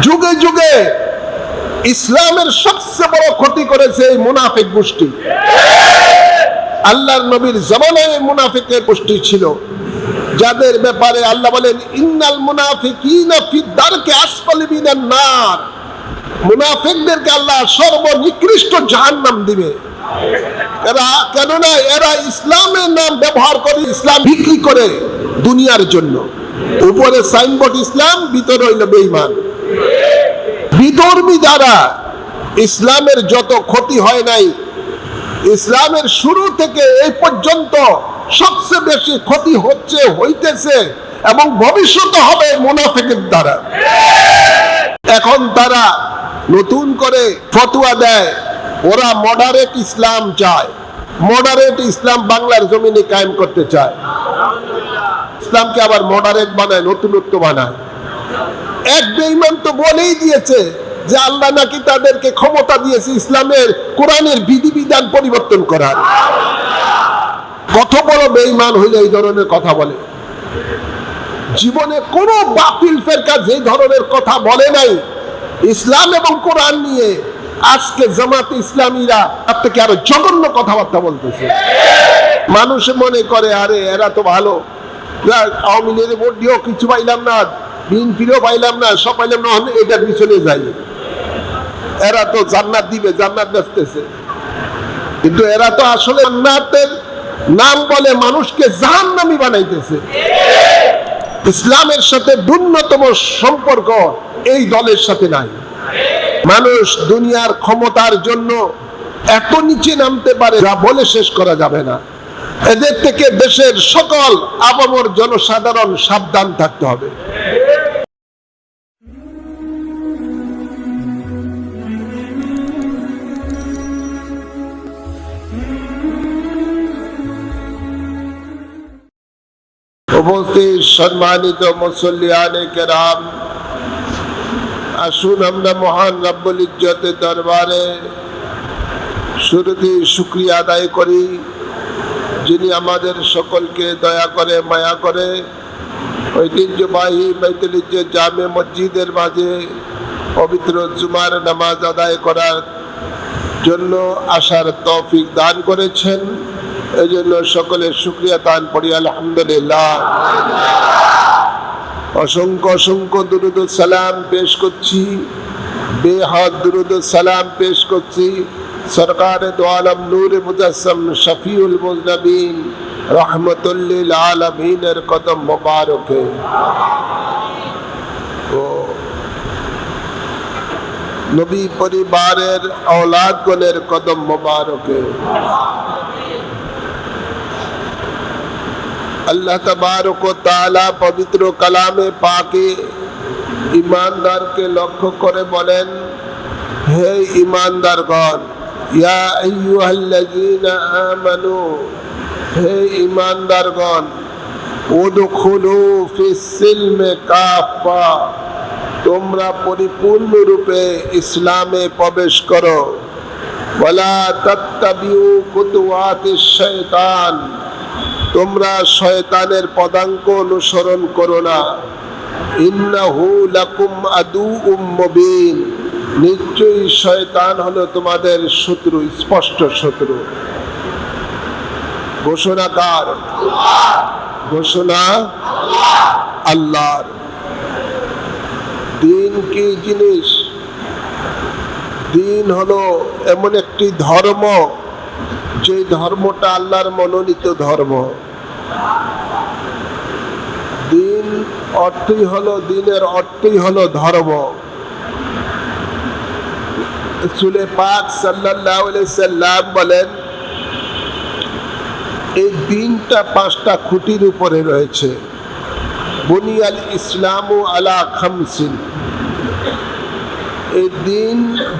যুগে যুগে ইসলামের সবচেয়ে বড় ক্ষতি করেছে এই মুনাফিক গোষ্ঠী। আল্লাহর নবীর জামানায় মুনাফিকের গোষ্ঠী ছিল, যাদের ব্যাপারে আল্লাহ বলেন ইন্নাল মুনাফিকিনা ফি দারকি আসফালি মিনান নার। মুনাফিকদেরকে আল্লাহ সর্বনিকৃষ্ট জাহান্নাম দিবে। কেননা এরা ইসলামের নাম ব্যবহার করে ইসলাম বিক্রি করে দুনিয়ার জন্য। উপরে সাইনবোর্ড ইসলাম, ভিতরে হইল বেঈমান। বিধর্মী যারা, ইসলামের যত ক্ষতি হয় নাই, ইসলামের শুরু থেকে এই পর্যন্ত সবচেয়ে বেশি ক্ষতি হচ্ছে, হইতেছে এবং ভবিষ্যতে হবে মুনাফিকের দ্বারা। এখন তারা নতুন করে ফতোয়া দেয়, ওরা মডারেট ইসলাম চায়, মডারেট ইসলাম বাংলার জমিনে কায়েম করতে চায়। ইসলামকে আবার মডারেট বানায়, নতুনত্ব বানায়। এক বেঈমান তো বলেই দিয়েছে যে আল্লাহ নাকি তাদেরকে ক্ষমতা দিয়েছে ইসলামের কোরআনের বিধিবিধান পরিবর্তন করার। কত বড় বেঈমান হইলে এই ধরনের কথা বলে? জীবনে কোন বাতিল ফেরকা যে ধরনের কথা বলে নাই ইসলাম এবং কোরআন নিয়ে, আজকে জামাত ইসলামীরা তার থেকে আরো জঘন্য কথাবার্তা বলতেছে। মানুষ মনে করে আরে এরা তো ভালো, আওয়ামী লীগের ভোট দিয়েও কিছু পাইলাম না, বিএনপিরও পাইলাম না, সব পাইলাম না, এটার পিছনে যাই। এরা তো জান্নাত দিবে, জান্নাত বেচতেছে, কিন্তু এরা তো আসলে জান্নাতের নাম বলে মানুষকে জাহান্নামী বানাইতেছে। ইসলামের সাথে ন্যূনতম সম্পর্ক এই দলের সাথে নাই। মানুষ দুনিয়ার ক্ষমতার জন্য এত নিচে নামতে পারে যা বলে শেষ করা যাবে না। এদের থেকে দেশের সকল আপামর জনসাধারণ সাবধান থাকতে হবে। উপস্থিত সম্মানিত মুসল্লিয়ানে কেরাম, আসুন আমরা মহান রব্বুল ইজ্জতের দরবারে শুরুতে শুকরিয়া আদায় করি, যিনি আমাদের সকলকে দয়া করে, মায়া করে ঐতিহ্যবাহী বাইতুল ইজ্জত জামে মসজিদের মাঝে পবিত্র জুমার নামাজ আদায় করার জন্য আসার তৌফিক দান করেছেন। এই জন্য সকলের শুকরিয়া দান করি আলহামদুলিল্লাহ। অসংখ্য অসংখ্য দুরুদ সালাম পেশ করছি, বেহাদ দুরুদ সালাম পেশ করছি সরকারে দো আলম নূরে মুজাসসম শফিউল মুজনবিন রহমতুল লিল আলামিনের কদম মুবারকে। নবী পরিবারের औलादগণের কদম মুবারকে। আল্লাহ তাবারক ওয়া তাআলা পবিত্র কালামে পাকে ঈমানদারকে লক্ষ্য করে বলেন, হে ঈমানদারগণ, ইয়া আইয়ুহাল্লাযীনা আমানু, হে ঈমানদারগণ, উদখুলু ফিস সিলমে কাফা, তোমরা পরিপূর্ণরূপে ইসলামে প্রবেশ করো। ওয়ালা তাত্তাবিউ খুতুওয়াতিশ শাইতান, তোমরা শয়তানের পদাঙ্ক অনুসরণ করো না। ইন্নাহু লাকুম আদুউম মুবিন, নিশ্চয়ই শয়তান হলো তোমাদের শত্রু, স্পষ্ট শত্রু। ঘোষণাকার ঘোষণা আল্লাহর। দিন কি জিনিস? দিন হলো এমন একটি ধর্ম, যে ধর্মটা আল্লাহর মনোনীত ধর্ম। দিন অর্থই হলো, দিনের অর্থই হলো ধর্ম। রাসূল পাক সাল্লাল্লাহু আলাইহি সাল্লাম বলেন, এই দিনটা 5টা খুঁটির উপরে রয়েছে। বুনিয়াল ইসলামু আলা খামসিন, এই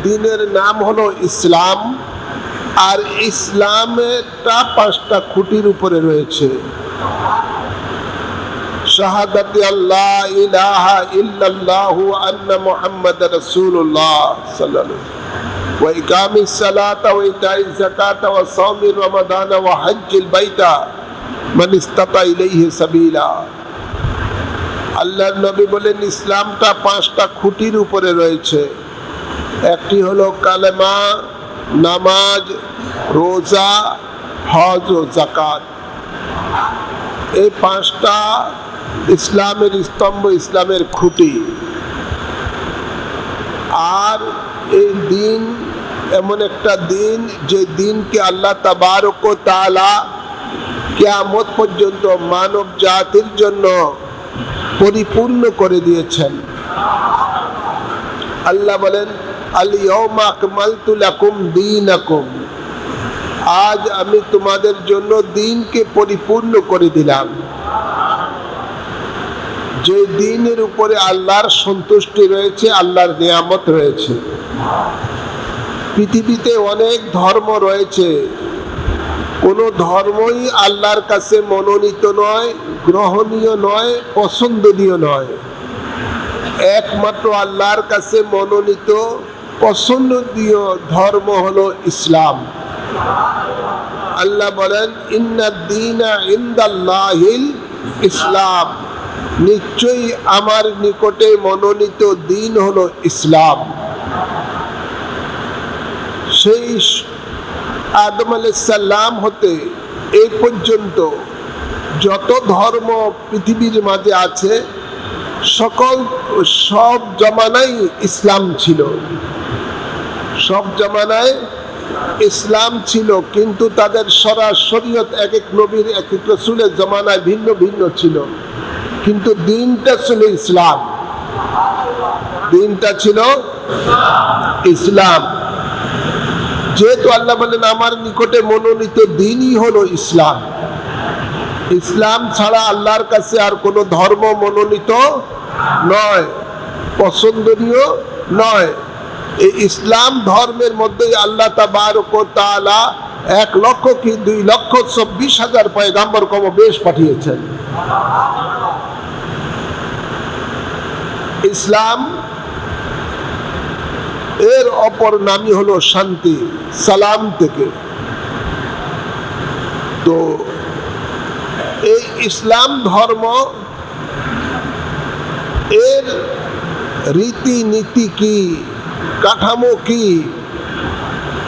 দিনের নাম হলো ইসলাম, আর ইসলামেরটা 5টা খুঁটির উপরে রয়েছে। শাহাদাতি আল্লাহ ইলাহা ইল্লাল্লাহু আন্না মুহাম্মাদুর রাসূলুল্লাহ সাল্লাল্লাহু আলাইহি ওয়া ইকামিস সালাতা ওয়া ইতাইজ যাকাতা ওয়া সাওমি রমাদানা ওয়া হজ্জিল বাইতা মান ইসতাতা ইলাইহি সাবিলা। আল্লাহর নবী বলেন ইসলামটা 5টা খুঁটির উপরে রয়েছে। একটি হলো কালেমা, নামাজ, রোজা, হজ ও যাকাত। এই 5টা ইসলামের স্তম্ভ, ইসলামের খুঁটি। আর এই দিন এমন একটা দিন, যে দিনকে আল্লাহ তাবারক ও তাআলা কিয়ামত পর্যন্ত মানব জাতির জন্য পরিপূর্ণ করে দিয়েছেন। আল্লাহ বলেন আল ইয়াউমা আকমালতু লাকুম দীনাকুম, আজ আমি তোমাদের জন্য দিনকে পরিপূর্ণ করে দিলাম। যে দিনের উপরে আল্লাহর সন্তুষ্টি রয়েছে, আল্লাহর নিয়ামত রয়েছে। পৃথিবীতে অনেক ধর্ম রয়েছে, কোনো ধর্মই আল্লাহর কাছে মনোনীত নয়, গ্রহণীয় নয়, পছন্দনীয় নয়। একমাত্র আল্লাহর কাছে মনোনীত, পছন্দনীয় ধর্ম হলো ইসলাম। আল্লাহ বলেন ইন্নাদ দীনা ইনদাল্লাহিল ইসলাম, নিশ্চয়ই আমার নিকটে মনোনীত দিন হলো ইসলাম। সেই আদম আলাইহিস সালাম হতে এই পর্যন্ত যত ধর্ম পৃথিবীর মাঝে আছে, সব জামানায় ইসলাম ছিল। সব জামানায় ইসলাম ছিল, কিন্তু তাদের শরীয়ত এক এক নবীর, এক এক রাসূলের জামানায় ভিন্ন ভিন্ন ছিল, কিন্তু দিনটা ছিল ইসলাম। দিনটা ছিল ইসলাম। যেহেতু আল্লাহ বলেন আমার নিকটে মনোনীত দিনই হলো ইসলাম, ইসলাম ছাড়া আল্লাহর কাছে আর কোনো ধর্ম মনোনীত নয়, পছন্দনীয় নয়। এই ইসলাম ধর্মের মধ্যে আল্লাহ তাবারক ও তাআলা 1 লক্ষ কি 2,24,000 পয়গাম্বর কমবেশ পাঠিয়েছেন। ইসলাম এর অপর নামই হলো শান্তি, সালাম থেকে। তো এই ইসলাম ধর্ম এর রীতিনীতি কি, কাঠামো কি,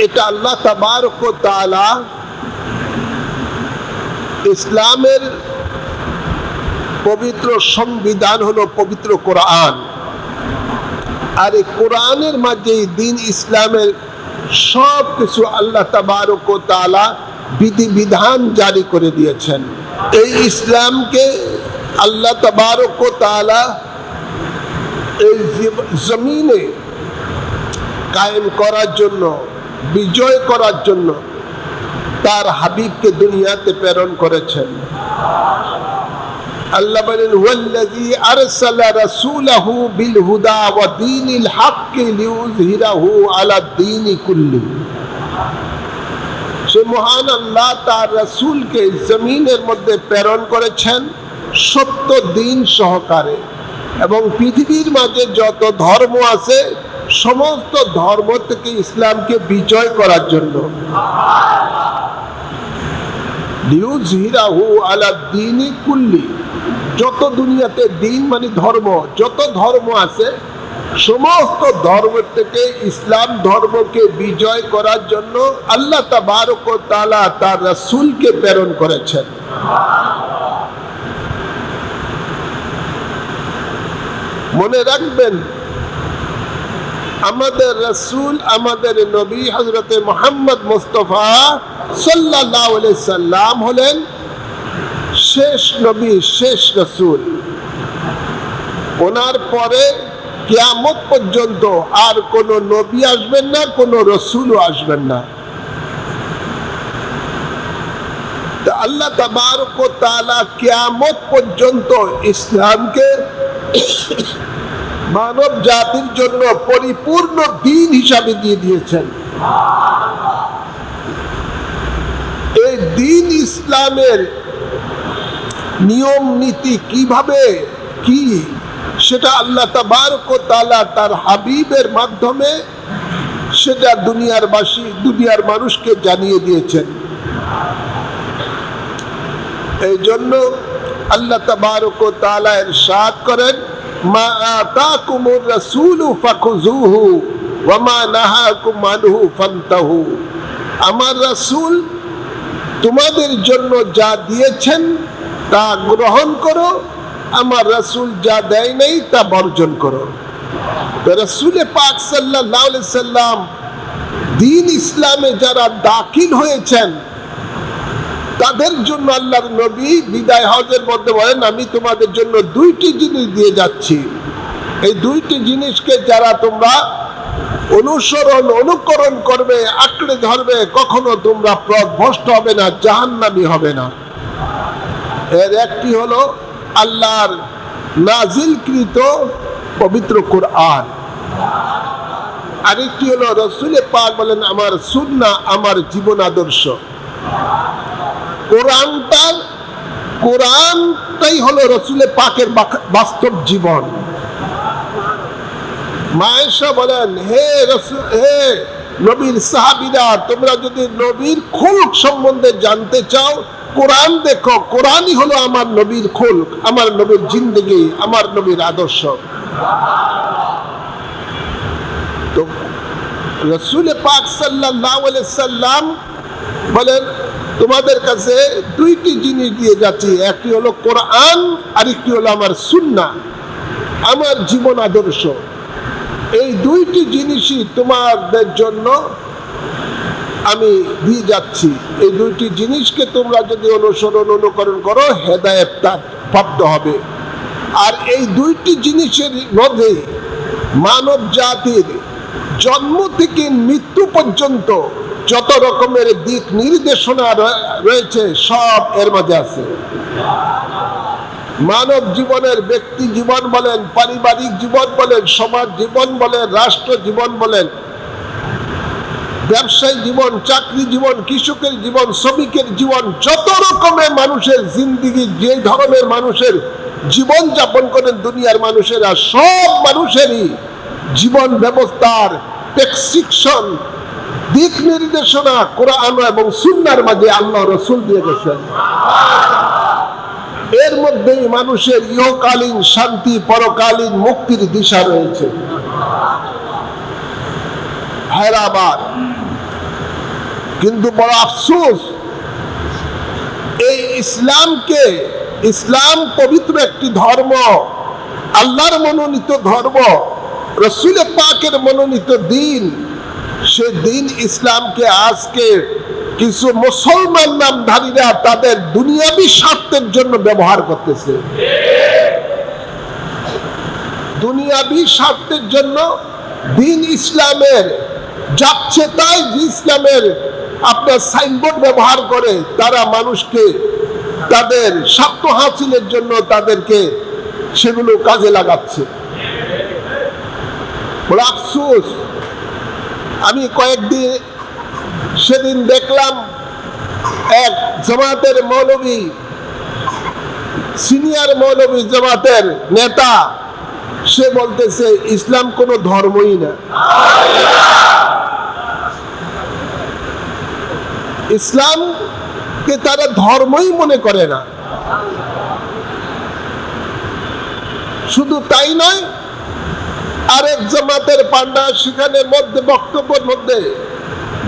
এটা আল্লাহ তাবারক ও তাআলা ইসলামের পবিত্র সংবিধান হলো পবিত্র কোরআন। আর এই কোরআনের মাঝে দিন ইসলামের সব কিছু আল্লাহ তাবারক ও তাআলা বিধিবিধান জারি করে দিয়েছেন। এই ইসলামকে আল্লাহ তাবারক ও তাআলা এই জমিনে কায়েম করার জন্য, বিজয় করার জন্য তার হাবিবকে দুনিয়াতে প্রেরণ করেছেন। আল্লাহ বলেন ওয়াল্লাযী আরসালা রাসূলাহু বিল হুদা ওয়া দীনিল হাক্কি লিইয়ুযহিরাহু আলা দ্বীনি কুল্লি। সে মহান আল্লাহ তার রাসূলকে জমিনের মধ্যে প্রেরণ করেছেন সত্য দিন সহকারে, এবং পৃথিবীর মাঝে যত ধর্ম আছে সমস্ত ধর্ম থেকে ইসলামকে বিজয় করার জন্য। লিইয়ুযহিরাহু আলা দ্বীনি কুল্লি, যত দুনিয়াতে দিন মানে ধর্ম, যত ধর্ম আছে সমস্ত ধর্ম থেকে ইসলাম ধর্মকে বিজয় করার জন্য আল্লাহ তাবারক ও তাআলা তার রাসূলকে প্রেরণ করেছেন। মনে রাখবেন, আমাদের রাসূল, আমাদের নবী হযরত মুহাম্মদ মুস্তাফা সাল্লাল্লাহু আলাইহি সাল্লাম হলেন শেষ নবী, শেষ রাসূল। ওনার পরে কিয়ামত পর্যন্ত আর কোন নবী আসবেন না, কোন রাসূলও আসবেন না। তো আল্লাহ তাবারক ও তাআলা কিয়ামত পর্যন্ত ইসলামকে মানব জাতির জন্য পরিপূর্ণ দিন হিসাবে দিয়ে দিয়েছেন। এই দিন ইসলামের নিয়ম নীতি কিভাবে কি, সেটা আল্লাহ তাবারক ও তাআলা তার হাবিবের মাধ্যমে সেটা দুনিয়ার মানুষকে জানিয়ে দিয়েছেন। এই জন্য আল্লাহ তাবারক ওয়া তাআলা ইরশাদ করেন, মা আতাকুমুর রাসূলু ফাখুযুহু ওয়া মা নাহাকুম আনহু ফান্তাহু। আমার রাসূল তোমাদের জন্য যা দিয়েছেন তা গ্রহণ করো, আমার রাসূল যা দেয় নাই তা বর্জন করো। রাসূলে পাক সাল্লাল্লাহু আলাইহি সাল্লাম দ্বীন ইসলামে যারা দাখিল হয়েছেন তাদের জন্য আল্লাহর নবী বিদায় হজের মধ্যে বলেন, আমি তোমাদের জন্য দুইটি জিনিস দিয়ে যাচ্ছি। এই দুইটি জিনিসকে যারা তোমরা অনুকরণ করবে, আঁকড়ে ধরবে, কখনো তোমরা পথভ্রষ্ট হবে না, জাহান্নামী হবে না। এর একটি হলো আল্লাহর নাজিলকৃত পবিত্র কোরআন, আরেকটি হলো রাসূলে পাক বলেন আমার সুন্নাহ, আমার জীবন আদর্শ। কোরআনটাই হলো রাসূলে পাকের বাস্তব জীবন। মায়েশা বলেন, হে নবীর সাহাবীরা, তোমরা যদি নবীর খুলক সম্বন্ধে জানতে চাও কোরআন দেখো, কোরআনই হলো আমার নবীর খুলক, আমার নবীর জিন্দেগি, আমার নবীর আদর্শ। তো রাসূলে পাক সাল্লাল্লাহু আলাইহি সাল্লাম বলেন, তোমাদের কাছে দুইটি জিনিস দিয়ে যাচ্ছি, একটি হলো কোরআন, আরেকটি হলো আমার সুন্নাহ, আমার জীবন আদর্শ। এই দুইটি জিনিসই তোমাদের জন্য আমি দিয়ে যাচ্ছি। এই দুইটি জিনিসকে তোমরা যদি অনুকরণ করো হেদায়েত প্রাপ্ত হবে। আর এই দুইটি জিনিসের মধ্যে মানব জাতির জন্ম থেকে মৃত্যু পর্যন্ত যত রকমের দিক নির্দেশনা রয়েছে সব এর মাঝে আছে। মানব জীবনের ব্যক্তি জীবন বলেন, পারিবারিক জীবন বলেন, সমাজ জীবন বলেন, রাষ্ট্র জীবন বলেন, ব্যবসায়ী জীবন, চাকরি জীবন, কৃষকের জীবন, শ্রমিকের জীবন, যত রকমের মানুষের জিন্দিগি, যে ধরনের মানুষের জীবন যাপন করেন দুনিয়ার মানুষেরা, সব মানুষেরই জীবন ব্যবস্থার প্রেসক্রিপশন, দিক নির্দেশনা কোরআন এবং সুন্নাহর মাঝে আল্লাহ রাসূল দিয়ে গেছেন। এর মধ্যেই মানুষের ইহকালীন শান্তি, পরকালীন মুক্তির দিশা রয়েছে। হায়রাবাদ, কিন্তু বড় আফসোস, এই ইসলাম পবিত্র একটি ধর্ম, আল্লাহর মনোনীত ধর্ম, রাসূলে পাকের মনোনীত দ্বীন, সে দ্বীন ইসলামকে আজকে কিছু মুসলমান নামধারীরা তাদের দুনিয়াবী স্বার্থের জন্য ব্যবহার করতেছে। দুনিয়াবী স্বার্থের জন্য দ্বীন ইসলামের যাচ্ছে তাই ইসলামের আপনার সাইনবোর্ড ব্যবহার করে তারা মানুষকে তাদের স্বার্থ হাসিলের জন্য তাদেরকে সেগুলো কাজে লাগাচ্ছে। বড় আফসোস, আমি কয়েকদিন সেদিন দেখলাম এক জামাতের মৌলবী, সিনিয়র মৌলবী জামাতের নেতা, সে বলতেছে ইসলাম কোনো ধর্মই না, ইসলামকে তারা ধর্মই মনে করে না। শুধু তাই নয়, আরেক জামাতের পান্ডা সেখানে মধ্যে বক্তব্যের মধ্যে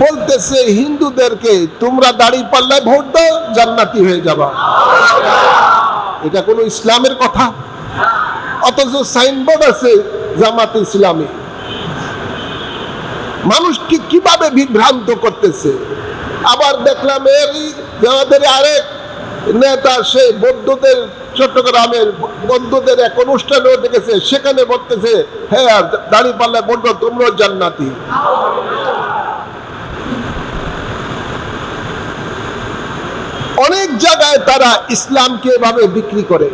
বলতেছে হিন্দুদেরকে, তোমরা দাড়ি পাল্লায় ভোট দাও, জান্নাতি হয়ে যাবা। এটা কোনো ইসলামের কথা? অথচ সাইনবোর্ড আছে জামাত ইসলামী। মানুষকে কিভাবে বিভ্রান্ত করতেছে। আবার দেখলাম আমাদের আরেক নেতা, সে বৌদ্ধদের, চট্টগ্রামের বৌদ্ধদের এক অনুষ্ঠানেও দেখেছে, সেখানে বলতেছে হ্যাঁ দাড়ি পাল্লায় ভোট দাও, তোমরাও জান্নাতি। অনেক জায়গায় তারা ইসলামকে এভাবে বিক্রি করে।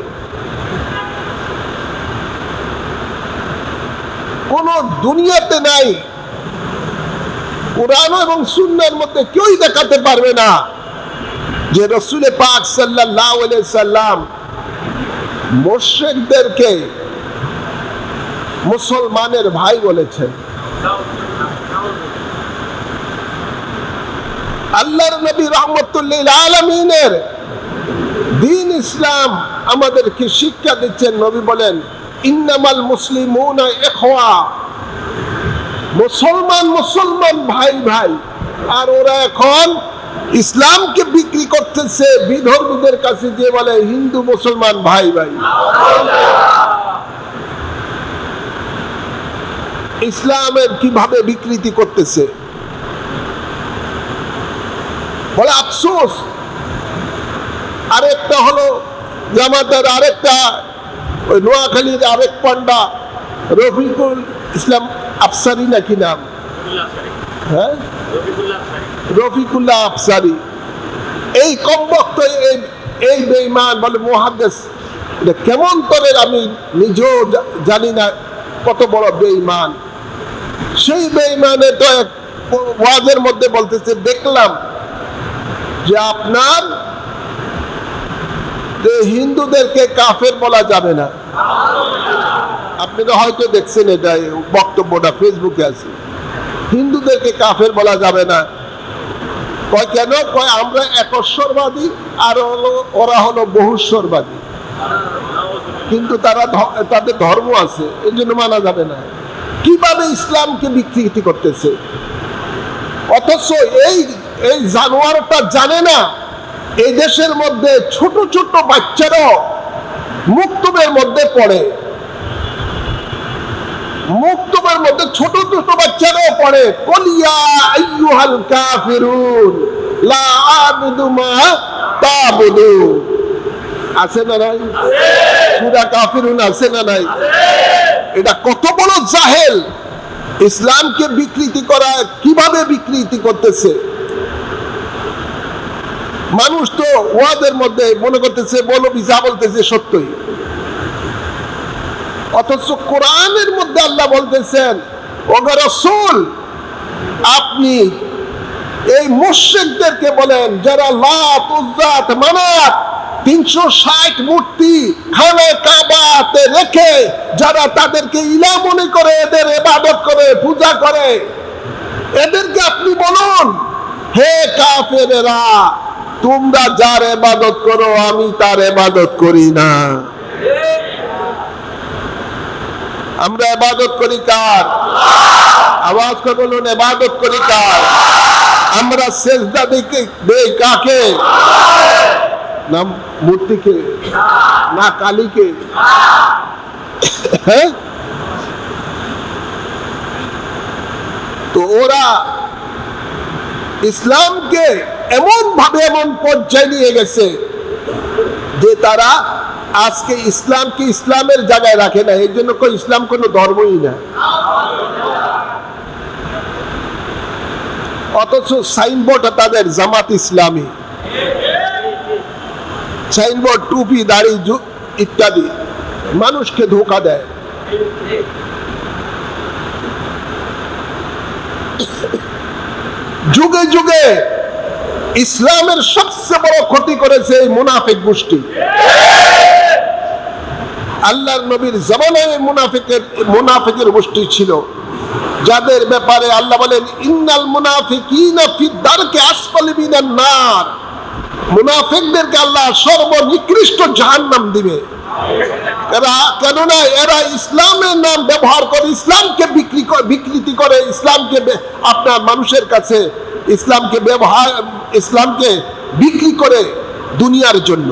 কোন দুনিয়াতে নাই, কোরআন এবং সুন্নাহর মধ্যে কেউই দেখাতে পারবে না যে রাসূলে পাক সাল্লাল্লাহু আলাইহি সাল্লাম মুশরিকদেরকে মুসলমানের ভাই বলেছেন। আল্লাহর নবী রাহমাতুল লিল আলামিনের দ্বীন ইসলাম আমাদেরকে শিক্ষা দিচ্ছেন। নবী বলেন, ইন্নামাল মুসলিমুনা ইখওয়া, মুসলমান মুসলমান ভাই ভাই। আর ওরা এখন ইসলামকে বিক্রি করতেছে বিধর্মীদের কাছে, যে বলে হিন্দু মুসলমান ভাই ভাই। ইসলামের কিভাবে বিকৃতি করতেছে, বলে আফসোস। আরেকটা হলো জামাতের আরেকটা, ওই নোয়াখালীর আরেক পান্ডা রফিকুল ইসলাম আফসারি নাকি নাম, হ্যাঁ রফিকুল্লাহ আফসারি, এই কমবক্ত এই বেঈমান বলে মুহাদ্দিস, এটা কেমন তরের আমি নিজেও জানি না কত বড় বেঈমান। সেই বেঈমানে তো ওয়াজের মধ্যে বলতেছে, দেখলাম যে আপনার হিন্দুদেরকে কাফের বলা যাবে না। আপনি তো হয়তো দেখছেন এটা, বক্তব্যটা ফেসবুকে আছে, হিন্দুদেরকে কাফের বলা যাবে না। কয় কেন? কয় আমরা একশ্বরবাদী আর ওরা হলো বহুশ্বরবাদী, কিন্তু তাদের ধর্ম আছে, এই জন্য মানা যাবে না। কিভাবে ইসলামকে বিকৃতি করতেছে, অথচ এই জানোয়ারটা জানে না এই দেশের মধ্যে ছোট ছোট বাচ্চারাও মুক্তবের মধ্যে পড়ে, মুক্তবের মধ্যে ছোট ছোট বাচ্চারাও পড়ে, কলিয়া আইয়ুহাল কাফিরুন লা আ'বুদু মা তা'বুদুন। আছে না নাই? সূরা কাফিরুন আছে না নাই? এটা কত বড় জাহেল! ইসলামকে বিকৃতি করা, কিভাবে বিকৃতি করতেছে। মানুষ তো ওয়াদের মধ্যে মনে করতেছে মৌলবী যা বলতেছে সত্যই, অথচ কোরআনের মধ্যে আল্লাহ বলতেছেন, ওগো রাসূল আপনি এই মুশরিকদেরকে বলেন যারা লাত উজ্জাত মানাত 360 মূর্তি খানে কাবাতে রেখে যারা তাদেরকে ইলা মনে করে এদের ইবাদত করে পূজা করে, এদেরকে আপনি বলুন, হে কাফেরেরা তোমরা যার ইবাদত করো আমি তার ইবাদত করি না। আমরা ইবাদত করি কার? আওয়াজ করে বলুন, ইবাদত করি কার? আমরা সিজদা দেই কাকে? না মূর্তিকে, না কালীকে? হ্যাঁ, তো ওরা ইসলামকে এমন ভাবে এমন পর্যায়ে নিয়ে গেছে যে তারা আজকে ইসলামকে ইসলামের জায়গায় রাখে না। এই জন্য ইসলাম কোনো ধর্মই না। অথচ সাইনবোর্ড তাদের জামাত ইসলামী, সাইনবোর্ড, টুপি, দাড়ি ইত্যাদি মানুষকে ধোঁকা দেয়। যুগে যুগে ইসলামের সবচেয়ে বড় ক্ষতি করেছে এই মুনাফিক গোষ্ঠী। আল্লাহর নবীর জামানায় মুনাফিকের গোষ্ঠী ছিল, যাদের ব্যাপারে আল্লাহ বলেন, ইন্নাল মুনাফিকিনা ফি দারকি আসফালি মিনান নার। মুনাফিকদেরকে আল্লাহ সর্বনিকৃষ্ট জাহান্নাম দিবে। কেননা এরা ইসলামের নাম ব্যবহার করে, ইসলামকে বিকৃতি করে, ইসলামকে আপনার মানুষের কাছে ইসলামকে বিক্রি করে দুনিয়ার জন্য।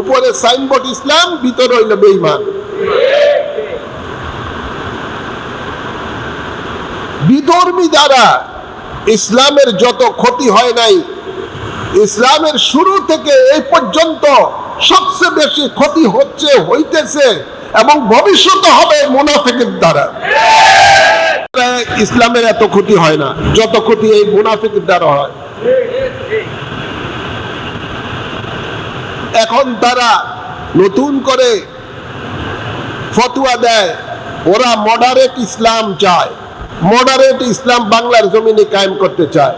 উপরে সাইনবোর্ড ইসলাম, ভিতরে হইল বেঈমান। বিধর্মী দ্বারা ইসলামের যত ক্ষতি হয় নাই, ইসলামের শুরু থেকে এই পর্যন্ত সবচেয়ে বেশি ক্ষতি হইতেছে এবং ভবিষ্যতে হবে মুনাফিকের দ্বারা। ইসলামের এত ক্ষতি হয় না যত ক্ষতি এই মুনাফিকের দ্বারা হয়। এখন তারা নতুন করে ফতোয়া দেয়, ওরা মডারেট ইসলাম চায়, মডারেট ইসলাম বাংলার জমিনে কায়েম করতে চায়।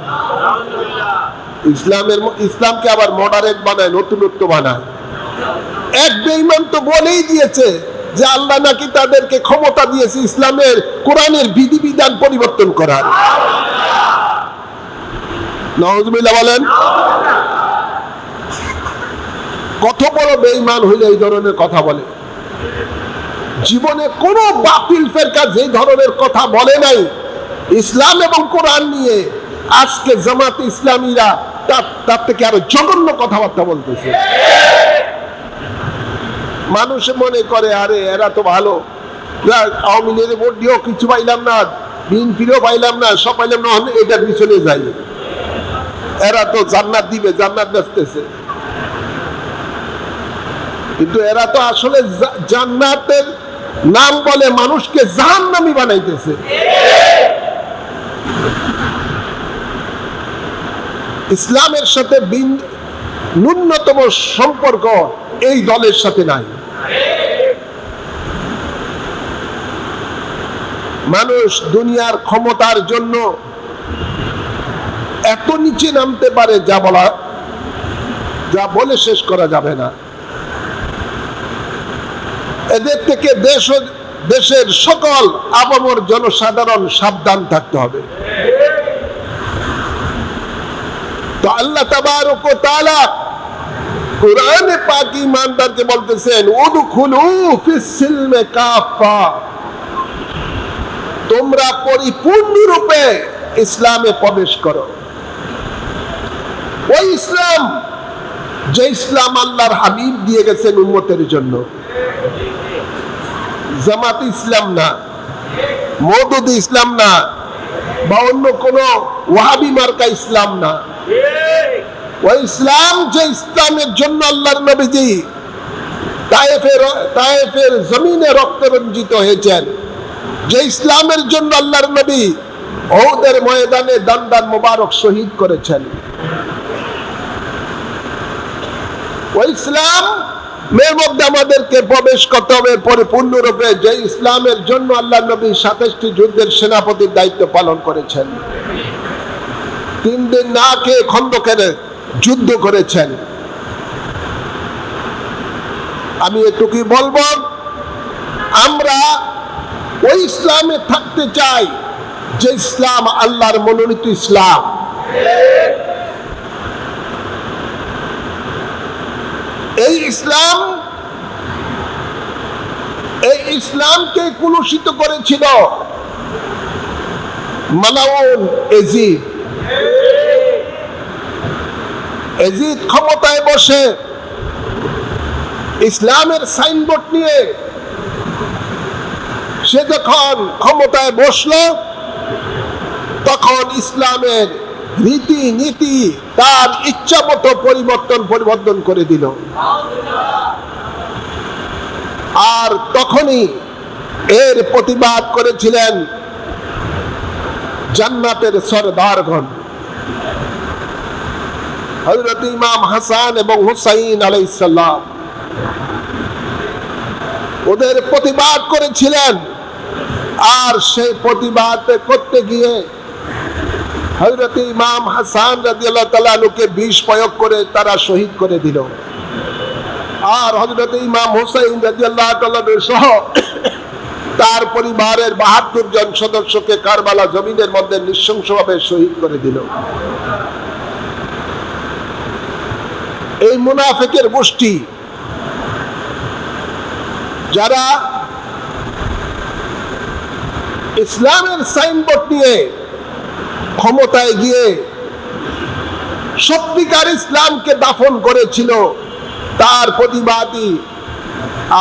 ইসলামকে আবার মডারেট বানায়, নতুনত্ব বানায়। এক বেঈমান তো বলেই দিয়েছে যে আল্লাহ নাকি তাদেরকে ক্ষমতা দিয়েছে ইসলামের কোরআনের বিধিবিধান পরিবর্তন করার। নাউজুবিল্লাহ বলেন। কত বড় বেঈমান হইলে এই ধরনের কথা বলে? জীবনে কোনো বাতিল ফেরকা যে ধরনের কথা বলে নাই ইসলাম এবং কোরআন নিয়ে, আজকে জামাত ইসলামীরা তার থেকে আরো জঘন্য কথাবার্তা বলতেছে। মানুষ মনে করে আরে এরা তো ভালো, আওয়ামী লীগের ভোট দিয়েও কিছু পাইলাম না, বিএনপিরও পাইলাম না, সব পাইলাম না, এটার পিছনে যাই, এরা তো জান্নাত দিবে, জান্নাত বেচতেছে। কিন্তু এরা তো আসলে জান্নাতের নাম বলে মানুষকে জাহান্নামী বানাইতেছে। ইসলামের সাথে ন্যূনতম সম্পর্ক এই দলের সাথে নাই। মানুষ দুনিয়ার ক্ষমতার জন্য এত নিচে নামতে পারে যা বলে শেষ করা যাবে না। এদের থেকে দেশের সকল আপামর জনসাধারণ সাবধান থাকতে হবে। তো আল্লাহ তাবারক ওয়া তাআলা কোরআনে পাক ঈমানদারকে বলতেছেন উদখুলু ফিস সিলমে কাফা, তোমরা পরিপূর্ণরূপে ইসলামে প্রবেশ করো। ওই ইসলাম যে ইসলাম আল্লাহর হাবিব দিয়ে গেছেন উম্মতের জন্য। জামাত ইসলাম না, মওদুদি ইসলাম না, বা অন্য কোন ওয়াহাবি মার্কা ইসলাম না। ওই ইসলাম যে ইসলামের জন্য আল্লাহর নবীজি তায়েফের জমিনে রক্তে রঞ্জিত হয়েছেন, যে ইসলামের জন্য আল্লাহর নবী উহুদের ময়দানে দান মোবারক শহীদ করেছেন, ওই ইসলাম এর মধ্যে আমাদেরকে প্রবেশ করতে হবে পরিপূর্ণরূপে। যে ইসলামের জন্য আল্লাহ নবী 27টি যুদ্ধের সেনাপতির দায়িত্ব পালন করেছেন, 3 দিন না খেয়ে খন্দকের যুদ্ধ করেছেন। আমি এটুকুই বলবো, আমরা ওই ইসলামে থাকতে চাই যে ইসলাম আল্লাহর মনোনীত ইসলাম। এই ইসলামকে কুলুষিত করেছিল মালাউন এজিদ ক্ষমতায় বসে ইসলামের সাইনবোর্ড নিয়ে সে যখন ক্ষমতায় বসলো, তখন ইসলামের রীতি নীতি তার ইচ্ছা মতো পরিবর্তন করে দিল। আর তখনই এর প্রতিবাদ করেছিলেন জান্নাতের সরদারগণ, হযরত ইমাম হাসান এবং হুসাইন আলাইহিস সালাম। ওদের প্রতিবাদ করেছিলেন, আর সেই প্রতিবাদ করতে গিয়ে হযরত ইমাম হাসান রাদিয়াল্লাহু তাআলা আনহুকে বিষ প্রয়োগ করে তারা শহীদ করে দিল। আর হযরত ইমাম হুসাইন রাদিয়াল্লাহু তাআলা সহ তার পরিবারের ৭২ জন সদস্যকে কারবালা জমিনের মধ্যে নৃশংসভাবে শহীদ করে দিল। এই মুনাফিকের গোষ্ঠী যারা ইসলামের সাইনবোর্ড নিয়ে ক্ষমতায় গিয়ে সত্যিকার ইসলামকে দাফন করেছিল, তার প্রতিবাদী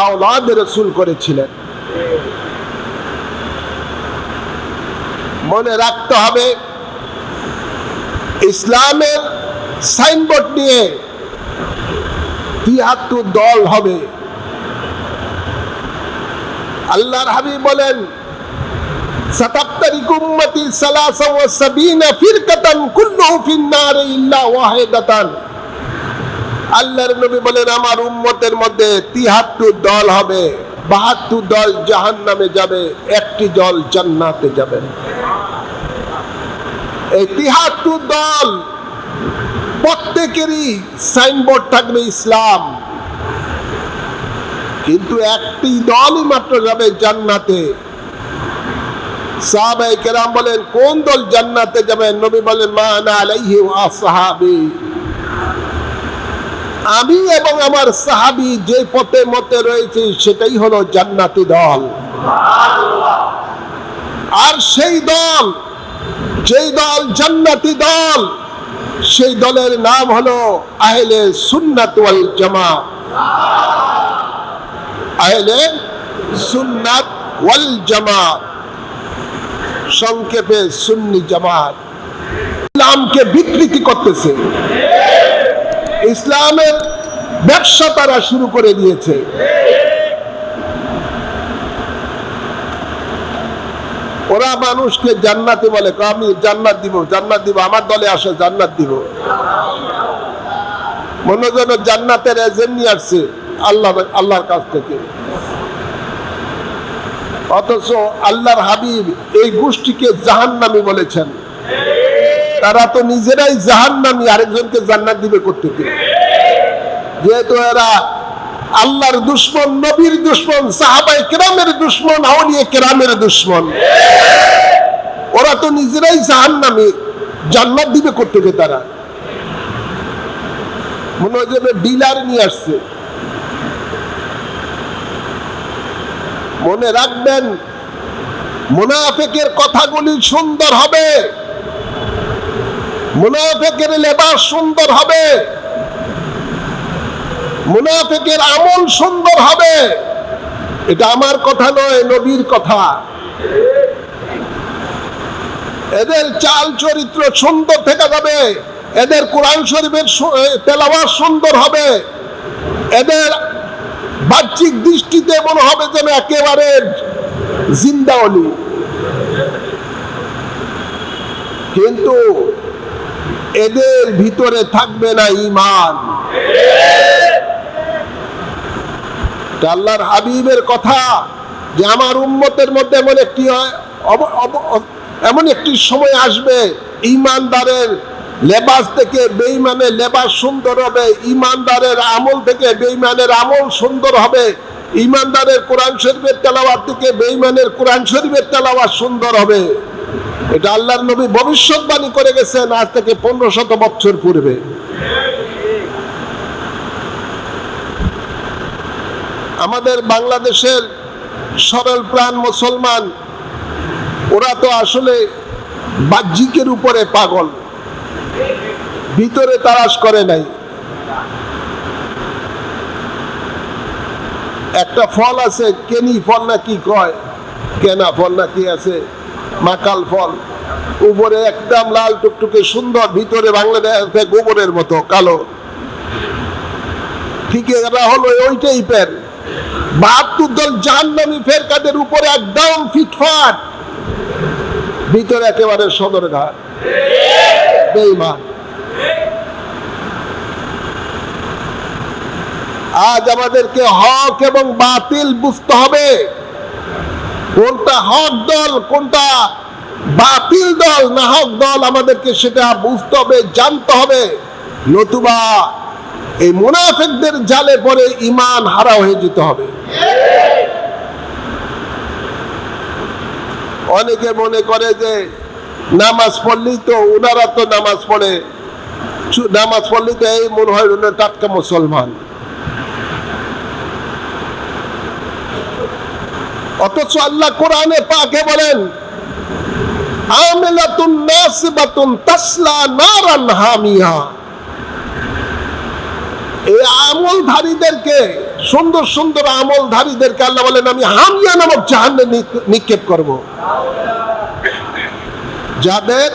আওলাদ রাসূল করেছিলেন। মনে রাখতে হবে, ইসলামের সাইনবোর্ড নিয়ে ৭৩ দল হবে। আল্লাহর হাবিব বলেন সাতাফতারিকু উম্মতি ৭৩ ফিরকাতান কুল্লুহু ফিন-নার ইল্লা ওয়াহিদাতান। আল্লাহর নবী বলেন আমার উম্মতের মধ্যে ৭৩ দল হবে, ৭২ দল জাহান্নামে যাবে, একটি দল জান্নাতে যাবে। এই ৭৩ দল প্রত্যেকেরই সাইনবোর্ড থাকবে ইসলাম, কিন্তু একটি দলই মাত্র যাবে জান্নাতে। সাহাবায়ে কেরাম বলেন কোন দল জান্নাতে যাবে? নবী বলেন মা আনা আলাইহি ওয়া আসহাবি, আমি এবং আমার সাহাবী যে পথে মতে রয়েছে সেটাই হলো জান্নাতি দল। আর সেই দল, যেই দল জান্নাতি দল, সেই দলের নাম হলো আহলে সুন্নাত ওয়াল জামাত। আহলে সুন্নাত ওয়াল জামাত, সংক্ষেপে সুন্নি জামাত। ইসলামকে বিকৃতি করতেছে, ইসলামের ব্যবসা তারা শুরু করে দিয়েছে। ওরা মানুষকে জান্নাতি বলে, আমি জান্নাত দিব, জান্নাত দিব, আমার দলে আসে জান্নাত দিব। মনে যেন জান্নাতের এজেন্ট নিয়ে আসছে আল্লাহর কাছ থেকে। অথচ আল্লাহর হাবিব এই গোষ্ঠীকে জাহান্নামী বলেছেন। তারা তো নিজেরাই জাহান্নামী, আরেকজনকে জান্নাত দিবে কোত্থেকে? যেহেতু এরা আল্লাহর দুশমন, নবীর দুশমন, সাহাবায়ে কেরামের দুশমন, আউলিয়া কেরামের দুশমন, ওরা তো নিজেরাই জাহান্নামী, জান্নাত দিবে কোত্থেকে? তারা মনে হয় যেন ডিলার নিয়ে আসছে। মনে রাখবেন, মুনাফিকের কথাগুলি সুন্দর হবে, মুনাফিকের লেবাস সুন্দর হবে, মুনাফিকের আমল সুন্দর হবে। এটা আমার কথা নয়, নবীর কথা। এদের চাল চরিত্র সুন্দর থেকে যাবে, এদের কোরআন শরীফের তেলাওয়াত সুন্দর হবে, এদের বাহ্যিক দৃষ্টিতে মনে হবে যেন একেবারে জিন্দা ওলি, কিন্তু এদের ভিতরে থাকবে না ঈমান। আল্লাহর হাবিবের কথা যে আমার উম্মতের মধ্যে এমন একটি সময় আসবে, ঈমানদারের লেবাস থেকে বেঈমানের লেবাস সুন্দর হবে, ঈমানদারের আমল থেকে বেঈমানের আমল সুন্দর হবে, ঈমানদারের কোরআন শরীফের তেলাওয়াত থেকে বেঈমানের কোরআন শরীফের তেলাওয়াত সুন্দর হবে। এটা আল্লাহর নবী ভবিষ্যৎবাণী করে গেছেন আজ থেকে 1500 বছর পূর্বে। আমাদের বাংলাদেশের সরল প্রাণ মুসলমান, ওরা তো আসলে বাহ্যিকের উপরে পাগল, ভিতরে তালাশ করে নাই। একটা ফল আছে, কেনি ফল না কি কয়, কেনা ফল না কি আছে, মাকাল ফল, উপরে একদম লাল টুকটুকে সুন্দর, ভিতরে বাংলাদেশে গোবরের মতো কালো। ঠিক এরা হলো ওই টাইপের 72 দল জাহান্নামী ফেরকাদের উপরে একদম ফিটফাট, ভিতরে একেবারে সদরঘাট, বেঈমান। আজ আমাদেরকে হক এবং বাতিল বুঝতে হবে, কোনটা হক দল কোনটা বাতিল দল, না হক দল, আমাদেরকে সেটা বুঝতে হবে, জানতে হবে। নতুবা এই মুনাফিকদের জালে পড়ে ঈমান হারা হয়ে যেতে হবে। অনেকে মনে করে যে নামাজ পড়লেই তো, ওনারা তো নামাজ পড়লেই তো এই মনে হয় ওনার টাটকা মুসলমান। অথচ আল্লাহ কোরআনে পাকে বলেন, আমিলাতুন নাসিবাতুন তাসলা নারান হামিয়া। এই আমলধারীদেরকে, সুন্দর সুন্দর আমলধারীদেরকে আল্লাহ বলেন আমি হামিয়া নামক জাহান্নামে নিক্ষেপ করব। যাদের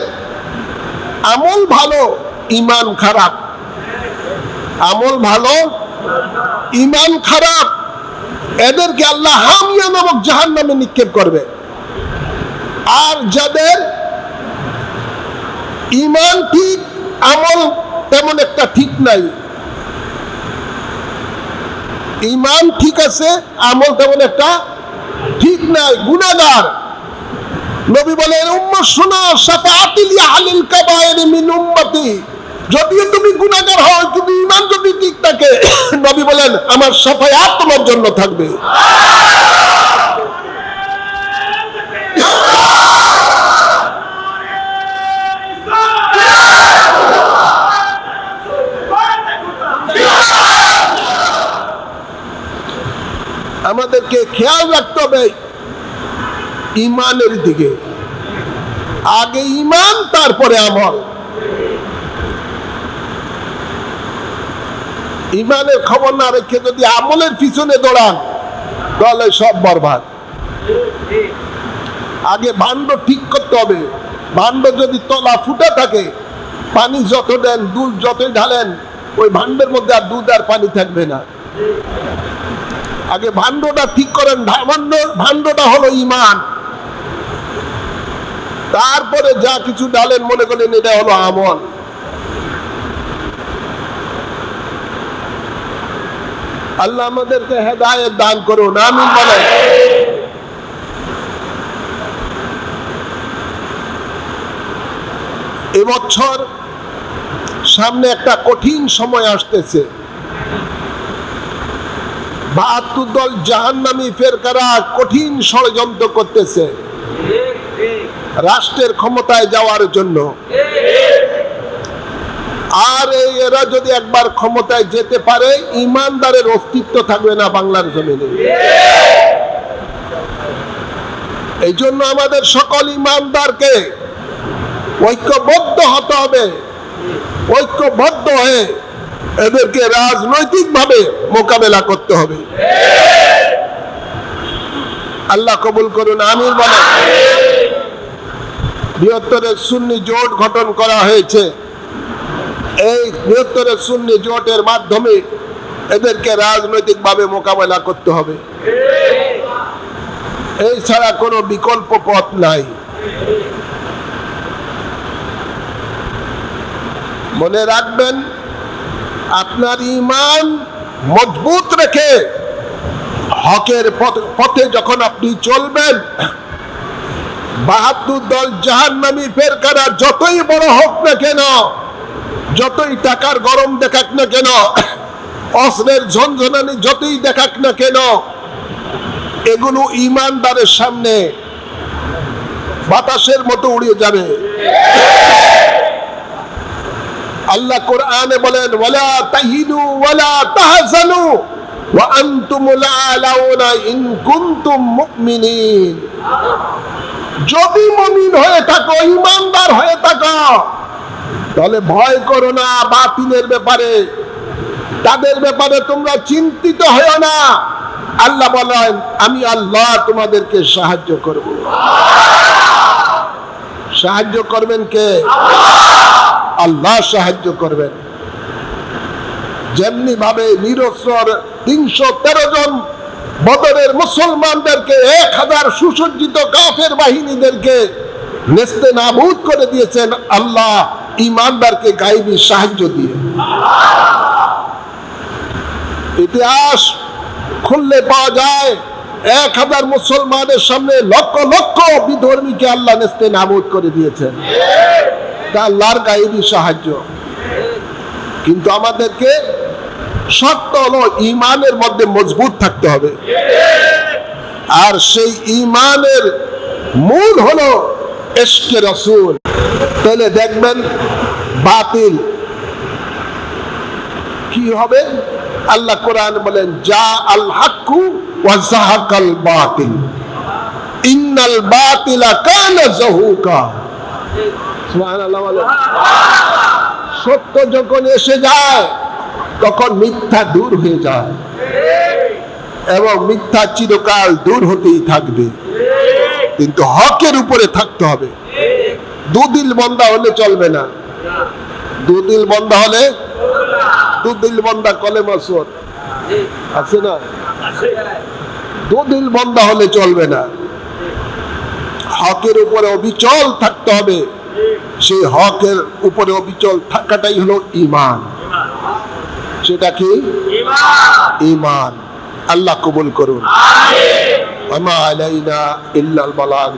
আমল ভালো, ঈমান খারাপ, আমল ভালো, ঈমান খারাপ, এদেরকে আল্লাহ হামিয়া নামক জাহান্নামে নিক্ষেপ করবে। আর যাদের ঈমান ঠিক, আমল তেমন একটা ঠিক নাই, ঈমান ঠিক আছে, আমল তেমন একটা ঠিক নাই, গুনাহগার। নবী বলেন উম্মত শোনো, শাফাআতি লি আহলিল কাবায়ের মিন উম্মতি। যদিও তুমি গুনাহগার হও, কিন্তু ঈমান যদি ঠিক থাকে, নবী বলেন আমার শাফায়াত তোমার জন্য থাকবে। খেয়াল রাখতে হবে ইমানের দিকে। আগে ইমান, তারপরে আমল। ইমানের খবর না রেখে যদি আমলের পিছনে দৌড়ান তাহলে সব বরবাদ। আগে ভাণ্ড ঠিক করতে হবে। ভাণ্ড যদি তলা ফুটে থাকে, পানি যত দেন, দুধ যতই ঢালেন, ওই ভাণ্ডের মধ্যে আর দুধ আর পানি থাকবে না। আগে ভাণ্ডটা ঠিক করেন। ভাণ্ডটা হলো ইমান, তারপরে যা কিছু ঢালেন মনে করেন এটা হলো আমল। আল্লাহ আমাদেরকে হেদায়েত দান করুন, আমিন বলেন। এবছর সামনে একটা কঠিন সময় আসতেছে। ৭২ দল জাহান্নামী ফেরকারা কঠিন ষড়যন্ত্র করতেছে রাষ্ট্রের ক্ষমতায় যাওয়ার জন্য। আর এরা যদি একবার ক্ষমতায় যেতে পারে, ইমানদারের অস্তিত্ব থাকবে না বাংলার জমিনে। এই জন্য আমাদের সকল ইমানদারকে ঐক্যবদ্ধ হতে হবে। ঐক্যবদ্ধ হয়ে এদেরকে রাজনৈতিকভাবে মোকাবেলা করতে হবে। আল্লাহ কবুল করুন, আমিন বলেন। বৃহত্তরের সুন্নি জোট গঠন করা হয়েছে। এই বৃহত্তরের সুন্নি জোটের মাধ্যমে এদেরকে রাজনৈতিকভাবে মোকাবেলা করতে হবে। এই ছাড়া কোনো বিকল্প পথ নাই। মনে রাখবেন, আপনার ঈমান মজবুত রেখে হকের পথে যখন আপনি চলবেন, ৭২ দল জাহান্নামী ফেরকারা যতই বড় হোক না কেন, যতই টাকার গরম দেখাক না কেন, অস্ত্রের ঝনঝনানি যতই দেখাক না কেন, এগুলো ঈমানদারের সামনে বাতাসের মতো উড়িয়ে যাবে। আল্লাহ কোরআনে বলেন, ওয়ালা তাহিনু ওয়ালা তাহজানু ওয়া আনতুমুল আলাউনা ইন কুনতুম মুমিনিন। যদি মুমিন হয়ে থাকো, ঈমানদার হয়ে থাকো, তাহলে ভয় করো না বাতিলের ব্যাপারে। তাদের ব্যাপারে তোমরা চিন্তিত হও না। আল্লাহ বলেন, আমি আল্লাহ তোমাদেরকে সাহায্য করব। সাহায্য করবেন কে? আল্লাহ সাহায্য করবেন। যেমনি ভাবে নিরস্ত্র ৩১৩ জন বদরের মুসলমানদেরকে ১০০০ সুসজ্জিত কাফের বাহিনীদেরকে নেস্তে নাবুদ করে দিয়েছেন আল্লাহ ঈমানদারকে গায়েবী সাহায্য দিয়ে। ইতিহাস খুললে পাওয়া যায় ১০০০ মুসলমানের সামনে লক্ষ লক্ষ বিধর্মীকে আল্লাহ নেস্তে নাবুদ করে দিয়েছেন। তা আল্লাহর গায়েবী সাহায্য। কিন্তু আমাদেরকে শর্ত হলো ঈমানের মধ্যে মজবুত থাকতে হবে। আর সেই ঈমানের মূল হলো ইশকে রাসূল। তাহলে দেখবেন বাতিল কি হবে। আল্লাহ কোরআন বলেন, যা আল হাক্কু ওয়া যাহাকাল বাতিল ইন্নাল বাতিলা কানা যাহুকা। সুবহানাল্লাহ বলেন। সত্য যখন এসে যায় তখন মিথ্যা দূর হয়ে যায়, এবং মিথ্যা চিরকাল দূর হতেই থাকবে। কিন্তু হকের উপরে থাকতে হবে। দুদিল বন্ধা হলে চলবে না। দুদিল বন্ধা হলে, দুদিল বন্ধা কলেমা সুর আছে না, দুদিল বন্ধা হলে চলবে না। হকের উপরে অবিচল থাকতে হবে। সেই হকের উপরে অবিচল থাকাটাই হলো ঈমান। সেটা কি? ঈমান। আল্লাহ কবুল করুন। আমিন। ওয়া মা আলাইনা ইল্লাল বালাগ।